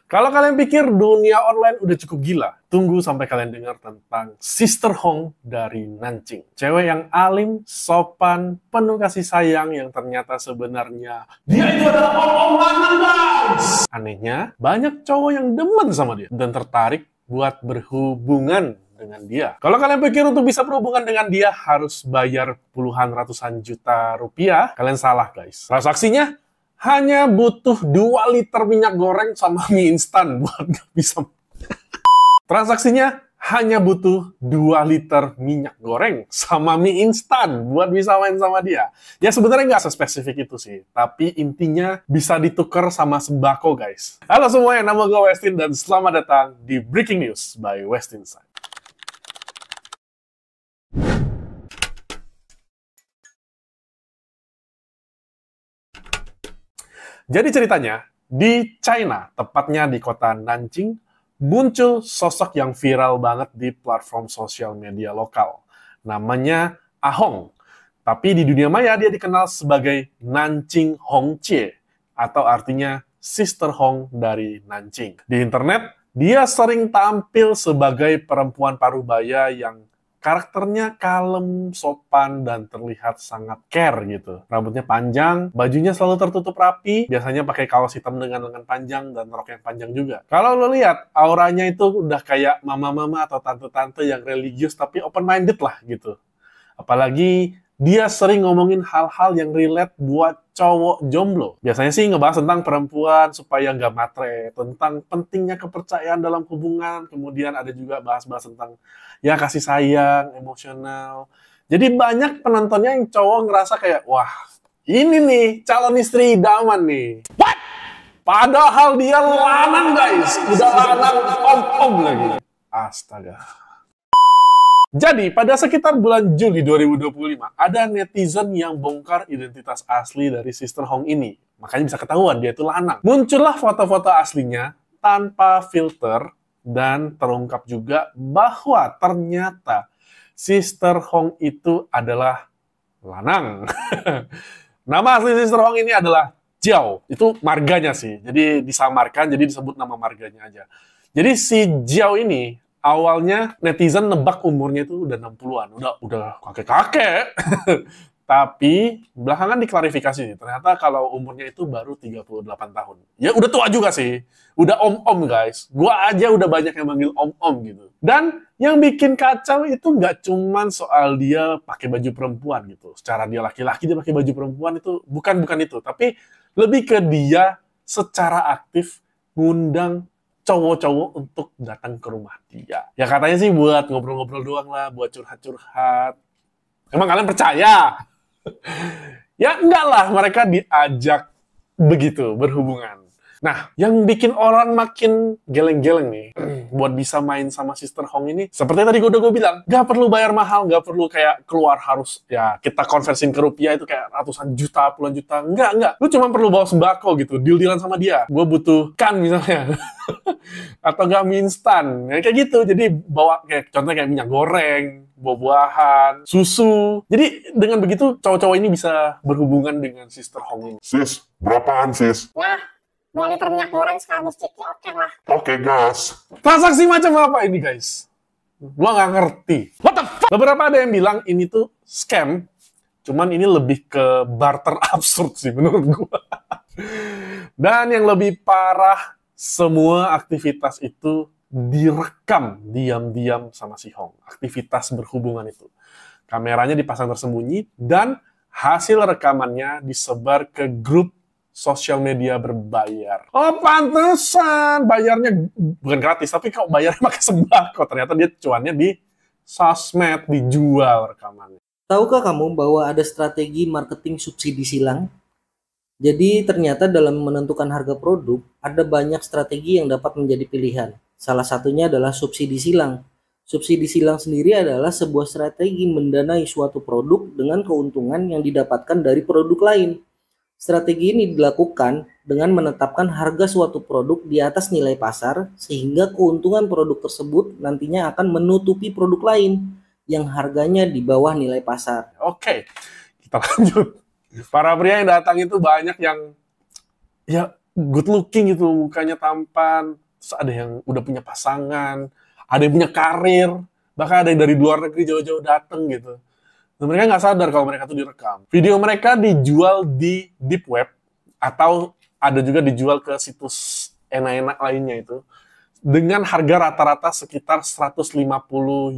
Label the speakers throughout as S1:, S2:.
S1: Kalau kalian pikir dunia online udah cukup gila, tunggu sampai kalian dengar tentang Sister Hong dari Nanjing. Cewek yang alim, sopan, penuh kasih sayang yang ternyata sebenarnya dia itu adalah om-om lanang, guys! Anehnya, banyak cowok yang demen sama dia dan tertarik buat berhubungan dengan dia. Kalau kalian pikir untuk bisa berhubungan dengan dia harus bayar puluhan ratusan juta rupiah, kalian salah, guys. Transaksinya hanya butuh 2 liter minyak goreng sama mie instan buat nggak bisa. Transaksinya hanya butuh 2 liter minyak goreng sama mie instan buat bisa main sama dia. Ya sebenarnya nggak sespesifik itu sih, tapi intinya bisa ditukar sama sembako, guys. Halo semuanya, nama gue Westin dan selamat datang di Breaking News by Westinside. Jadi ceritanya, di China, tepatnya di kota Nanjing, muncul sosok yang viral banget di platform sosial media lokal. Namanya Ahong. Tapi di dunia maya dia dikenal sebagai Nanjing Hongjie, atau artinya Sister Hong dari Nanjing. Di internet, dia sering tampil sebagai perempuan parubaya yang karakternya kalem, sopan, dan terlihat sangat care gitu. Rambutnya panjang, bajunya selalu tertutup rapi, biasanya pakai kaos hitam dengan lengan panjang dan rok yang panjang juga. Kalau lo lihat, auranya itu udah kayak mama-mama atau tante-tante yang religius tapi open-minded lah gitu. Apalagi dia sering ngomongin hal-hal yang relate buat cowok jomblo. Biasanya sih ngebahas tentang perempuan supaya nggak matre, tentang pentingnya kepercayaan dalam hubungan, kemudian ada juga bahas-bahas tentang ya kasih sayang, emosional. Jadi banyak penontonnya yang cowok ngerasa kayak, wah ini nih calon istri idaman nih. What? Padahal dia lanang, guys. Udah lanang om-om lagi. Astaga. Jadi, pada sekitar bulan Juli 2025, ada netizen yang bongkar identitas asli dari Sister Hong ini. Makanya bisa ketahuan dia itu lanang. Muncullah foto-foto aslinya tanpa filter dan terungkap juga bahwa ternyata Sister Hong itu adalah lanang. Nama asli Sister Hong ini adalah Jiao. Itu marganya sih. Jadi disamarkan, jadi disebut nama marganya aja. Jadi si Jiao ini awalnya netizen nebak umurnya itu udah 60-an, udah kakek-kakek. Tapi belakangan diklarifikasi, ternyata kalau umurnya itu baru 38 tahun. Ya udah tua juga sih, udah om-om, guys. Gua aja udah banyak yang manggil om-om gitu. Dan yang bikin kacau itu nggak cuman soal dia pakai baju perempuan gitu. Secara dia laki-laki dia pakai baju perempuan itu bukan itu, tapi lebih ke dia secara aktif ngundang cowok-cowok untuk datang ke rumah dia. Ya katanya sih buat ngobrol-ngobrol doang lah, buat curhat-curhat. Emang kalian percaya? Ya enggak lah, mereka diajak begitu, berhubungan. Nah, yang bikin orang makin geleng-geleng nih, buat bisa main sama Sister Hong ini, seperti tadi gue bilang, gak perlu bayar mahal, gak perlu kayak keluar harus, ya kita konversiin ke rupiah itu kayak ratusan juta, puluhan juta. Enggak. Lu cuma perlu bawa sembako gitu, deal-dealan sama dia. Gue butuh kan misalnya. Atau gak mie instan. Ya, kayak gitu, jadi bawa kayak contohnya kayak minyak goreng, buah-buahan, susu. Jadi dengan begitu, cowok-cowok ini bisa berhubungan dengan Sister Hong ini.
S2: Sis, berapaan sis?
S3: Nah, 2 liter minyak goreng sekaligus ciki, oke lah.
S2: Oke gas.
S1: Transaksi macam apa ini, guys? Gua nggak ngerti. What the fuck? Beberapa ada yang bilang ini tuh scam, cuman ini lebih ke barter absurd sih menurut gua. Dan yang lebih parah, semua aktivitas itu direkam diam-diam sama si Hong. Aktivitas berhubungan itu. Kameranya dipasang tersembunyi dan hasil rekamannya disebar ke grup sosial media berbayar. Oh, pantesan bayarnya bukan gratis, tapi kok bayarnya pakai sembako. Ternyata dia cuannya di sosmed, dijual rekamannya.
S4: Tahukah kamu bahwa ada strategi marketing subsidi silang? Jadi ternyata dalam menentukan harga produk, ada banyak strategi yang dapat menjadi pilihan. Salah satunya adalah subsidi silang. Subsidi silang sendiri adalah sebuah strategi mendanai suatu produk dengan keuntungan yang didapatkan dari produk lain. Strategi ini dilakukan dengan menetapkan harga suatu produk di atas nilai pasar sehingga keuntungan produk tersebut nantinya akan menutupi produk lain yang harganya di bawah nilai pasar.
S1: Oke, kita lanjut. Para pria yang datang itu banyak yang ya good looking gitu, mukanya tampan, terus ada yang udah punya pasangan, ada yang punya karir, bahkan ada yang dari luar negeri jauh-jauh dateng gitu. Dan mereka nggak sadar kalau mereka tuh direkam. Video mereka dijual di deep web, atau ada juga dijual ke situs enak-enak lainnya itu, dengan harga rata-rata sekitar 150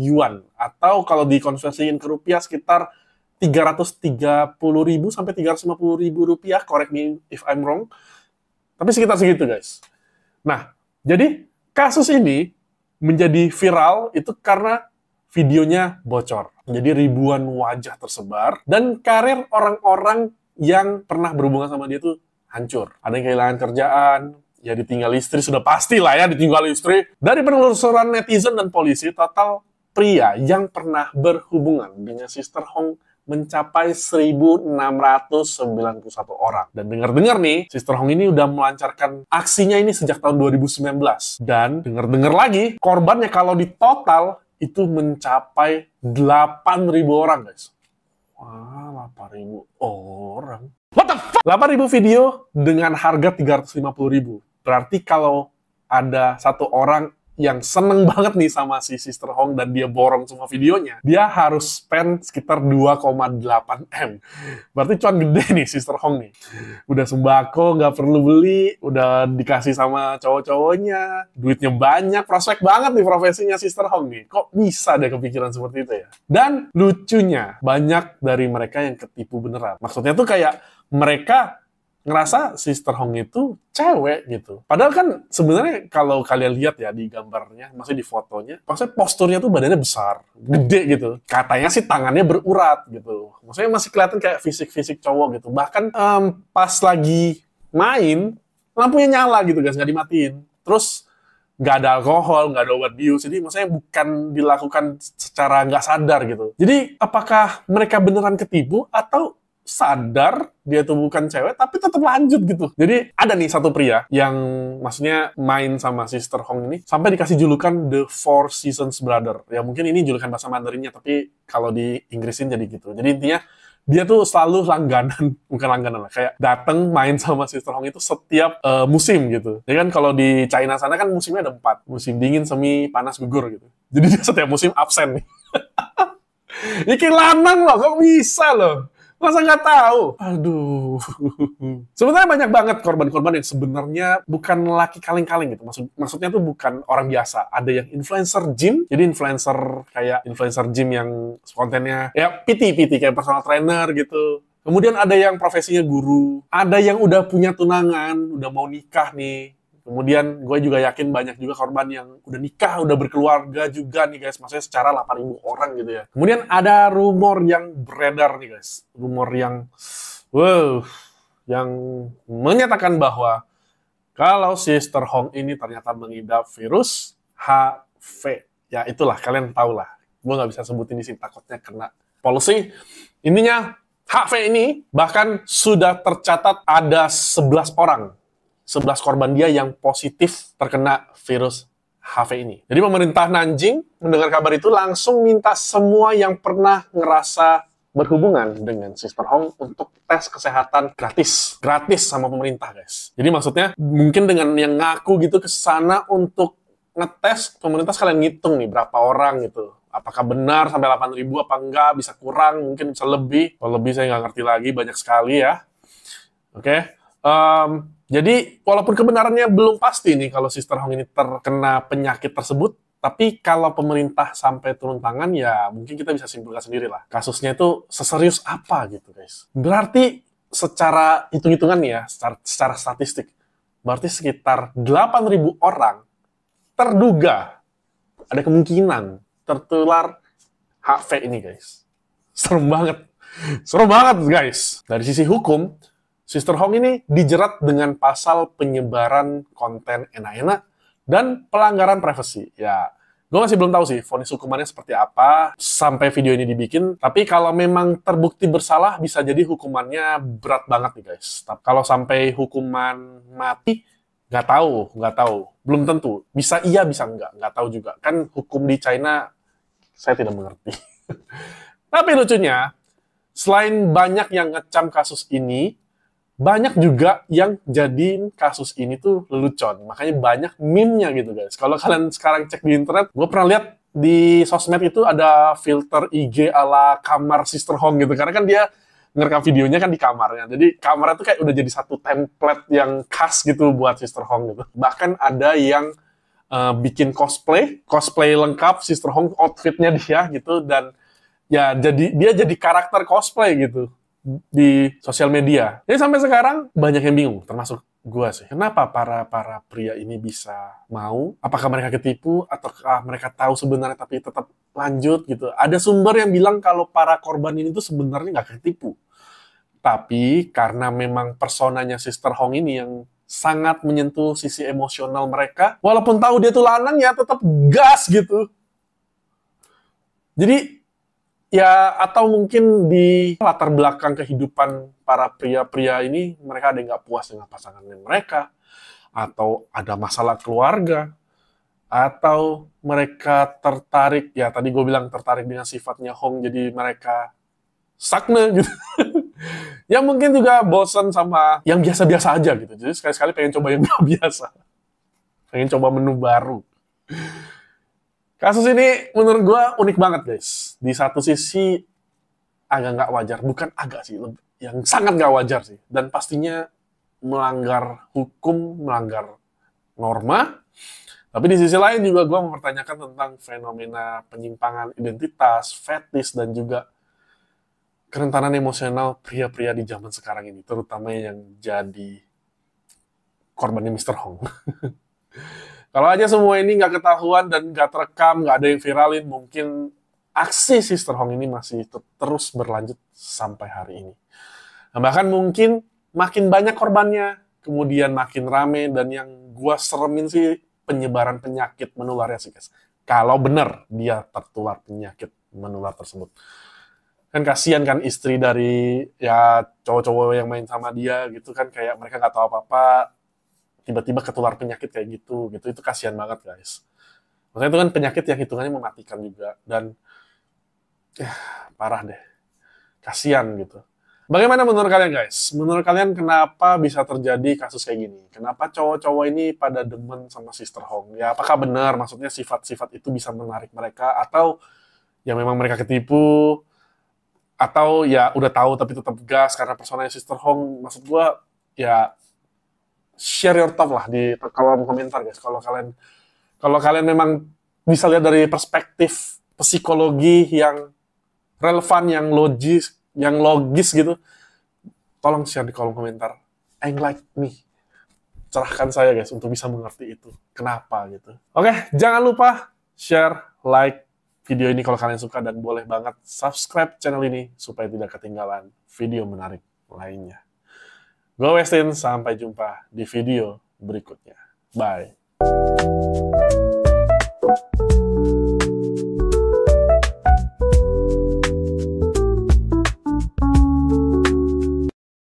S1: yuan, atau kalau dikonversiin ke rupiah sekitar 330.000 sampai 350.000 rupiah, correct me if I'm wrong, tapi sekitar segitu guys. Nah, jadi kasus ini menjadi viral itu karena videonya bocor. Jadi ribuan wajah tersebar, dan karir orang-orang yang pernah berhubungan sama dia tuh hancur. Ada yang kehilangan kerjaan, ya ditinggal istri, sudah pasti lah ya ditinggal istri. Dari penelusuran netizen dan polisi, total pria yang pernah berhubungan dengan Sister Hong mencapai 1.691 orang. Dan dengar-dengar nih, Sister Hong ini udah melancarkan aksinya ini sejak tahun 2019. Dan dengar-dengar lagi, korbannya kalau di total itu mencapai 8.000 orang, guys. Wah, 8.000 orang. What the fuck? 8.000 video dengan harga 350.000. Berarti kalau ada satu orang yang seneng banget nih sama si Sister Hong dan dia borong semua videonya, dia harus spend sekitar 2,8 M. Berarti cuan gede nih Sister Hong nih. Udah sembako, nggak perlu beli, udah dikasih sama cowok-cowoknya, duitnya banyak, prospek banget nih profesinya Sister Hong nih. Kok bisa deh kepikiran seperti itu ya? Dan lucunya, banyak dari mereka yang ketipu beneran. Maksudnya tuh kayak mereka ngerasa Sister Hong itu cewek gitu. Padahal kan sebenarnya kalau kalian lihat ya di gambarnya, maksudnya di fotonya, maksudnya posturnya tuh badannya besar, gede gitu. Katanya sih tangannya berurat gitu. Maksudnya masih kelihatan kayak fisik-fisik cowok gitu. Bahkan pas lagi main, lampunya nyala gitu guys, nggak dimatiin. Terus nggak ada alkohol, nggak ada obat bius. Jadi maksudnya bukan dilakukan secara nggak sadar gitu. Jadi apakah mereka beneran ketipu atau sadar dia tuh bukan cewek tapi tetap lanjut gitu. Jadi ada nih satu pria yang maksudnya main sama Sister Hong ini sampai dikasih julukan The Four Seasons Brother. Ya mungkin ini julukan bahasa Mandarinnya, tapi kalau di Inggrisin jadi gitu. Jadi intinya dia tuh selalu langganan, bukan langganan lah, kayak dateng main sama Sister Hong itu setiap musim gitu. Ya kan kalau di China sana kan musimnya ada 4. Musim dingin, semi, panas, gugur gitu. Jadi dia setiap musim absen nih. Ini lanang loh, kok bisa loh? Masa nggak tahu? Aduh. Sebenarnya banyak banget korban-korban yang sebenarnya bukan laki kaleng-kaleng gitu. Maksudnya tuh bukan orang biasa. Ada yang influencer gym. Jadi influencer kayak influencer gym yang kontennya ya PT kayak personal trainer gitu. Kemudian ada yang profesinya guru. Ada yang udah punya tunangan, udah mau nikah nih. Kemudian gue juga yakin banyak juga korban yang udah nikah, udah berkeluarga juga nih guys. Maksudnya secara 8.000 orang gitu ya. Kemudian ada rumor yang beredar nih guys. Rumor yang, yang menyatakan bahwa kalau Sister Hong ini ternyata mengidap virus HIV. Ya itulah, kalian tahu lah. Gue nggak bisa sebutin di sini, takutnya kena policy. Intinya, HIV ini bahkan sudah tercatat ada 11 orang. 11 korban dia yang positif terkena virus HIV ini. Jadi pemerintah Nanjing mendengar kabar itu langsung minta semua yang pernah ngerasa berhubungan dengan Sister Hong untuk tes kesehatan gratis. Gratis sama pemerintah, guys. Jadi maksudnya mungkin dengan yang ngaku gitu ke sana untuk ngetes, pemerintah sekalian ngitung nih berapa orang gitu. Apakah benar sampai 8.000 apa enggak, bisa kurang, mungkin bisa lebih. Kalau lebih saya nggak ngerti lagi, banyak sekali ya. Oke. Jadi, walaupun kebenarannya belum pasti nih kalau Sister Hong ini terkena penyakit tersebut, tapi kalau pemerintah sampai turun tangan, ya mungkin kita bisa simpulkan sendiri lah. Kasusnya itu seserius apa gitu, guys. Berarti secara hitung-hitungan nih ya, secara statistik, berarti sekitar 8.000 orang terduga ada kemungkinan tertular HIV ini, guys. Serem banget. Serem banget, guys. Dari sisi hukum, Sister Hong ini dijerat dengan pasal penyebaran konten enak-enak dan pelanggaran privasi. Ya, gue masih belum tahu sih vonis hukumannya seperti apa sampai video ini dibikin. Tapi kalau memang terbukti bersalah, bisa jadi hukumannya berat banget nih guys. Tapi kalau sampai hukuman mati, nggak tahu. Belum tentu. Bisa iya, bisa nggak tahu juga. Kan hukum di China, saya tidak mengerti. Tapi lucunya, selain banyak yang ngecam kasus ini, banyak juga yang jadiin kasus ini tuh lelucon. Makanya banyak meme-nya gitu guys. Kalau kalian sekarang cek di internet, gue pernah lihat di sosmed itu ada filter IG ala kamar Sister Hong gitu. Karena kan dia ngerekam videonya kan di kamarnya. Jadi kamarnya tuh kayak udah jadi satu template yang khas gitu buat Sister Hong gitu. Bahkan ada yang bikin cosplay lengkap Sister Hong, outfitnya dia gitu. Dan ya dia jadi karakter cosplay gitu di sosial media. Jadi sampai sekarang banyak yang bingung, termasuk gua sih. Kenapa para pria ini bisa mau? Apakah mereka ketipu ataukah mereka tahu sebenarnya tapi tetap lanjut gitu? Ada sumber yang bilang kalau para korban ini tuh sebenarnya nggak ketipu. Tapi karena memang personanya Sister Hong ini yang sangat menyentuh sisi emosional mereka, walaupun tahu dia tuh lanang ya tetap gas gitu. Jadi ya, atau mungkin di latar belakang kehidupan para pria-pria ini, mereka ada yang nggak puas dengan pasangannya mereka, atau ada masalah keluarga, atau mereka tertarik, ya tadi gue bilang tertarik dengan sifatnya Hong, jadi mereka sakne gitu. Ya mungkin juga bosan sama yang biasa-biasa aja gitu, jadi sekali-sekali pengen coba yang nggak biasa, pengen coba menu baru. Kasus ini menurut gue unik banget guys. Di satu sisi agak nggak wajar, bukan agak sih, yang sangat nggak wajar sih. Dan pastinya melanggar hukum, melanggar norma. Tapi di sisi lain juga gue mempertanyakan tentang fenomena penyimpangan identitas, fetis, dan juga kerentanan emosional pria-pria di zaman sekarang ini, terutama yang jadi korbannya Mr. Hong. Kalau aja semua ini nggak ketahuan dan nggak terekam, nggak ada yang viralin, mungkin aksi Sister Hong ini masih terus berlanjut sampai hari ini. Nah, bahkan mungkin makin banyak korbannya, kemudian makin rame, dan yang gua seremin sih penyebaran penyakit menularnya sih guys. Kalau benar dia tertular penyakit menular tersebut. Kan kasihan kan istri dari ya cowok-cowok yang main sama dia gitu kan, kayak mereka nggak tahu apa-apa, tiba-tiba ketular penyakit kayak gitu, itu kasihan banget guys. Maksudnya itu kan penyakit yang hitungannya mematikan juga, dan ya, parah deh, kasihan gitu. Bagaimana menurut kalian guys? Menurut kalian kenapa bisa terjadi kasus kayak gini? Kenapa cowok-cowok ini pada demen sama Sister Hong? Ya apakah benar maksudnya sifat-sifat itu bisa menarik mereka, atau ya memang mereka ketipu, atau ya udah tahu tapi tetap gas karena personanya Sister Hong? Maksud gua ya share your thought lah di kolom komentar guys. Kalau kalian memang bisa lihat dari perspektif psikologi yang relevan, yang logis gitu, tolong share di kolom komentar. Enlighten me, cerahkan saya guys untuk bisa mengerti itu kenapa gitu. Oke, jangan lupa share, like video ini kalau kalian suka, dan boleh banget subscribe channel ini supaya tidak ketinggalan video menarik lainnya. Gue Westin, sampai jumpa di video berikutnya. Bye.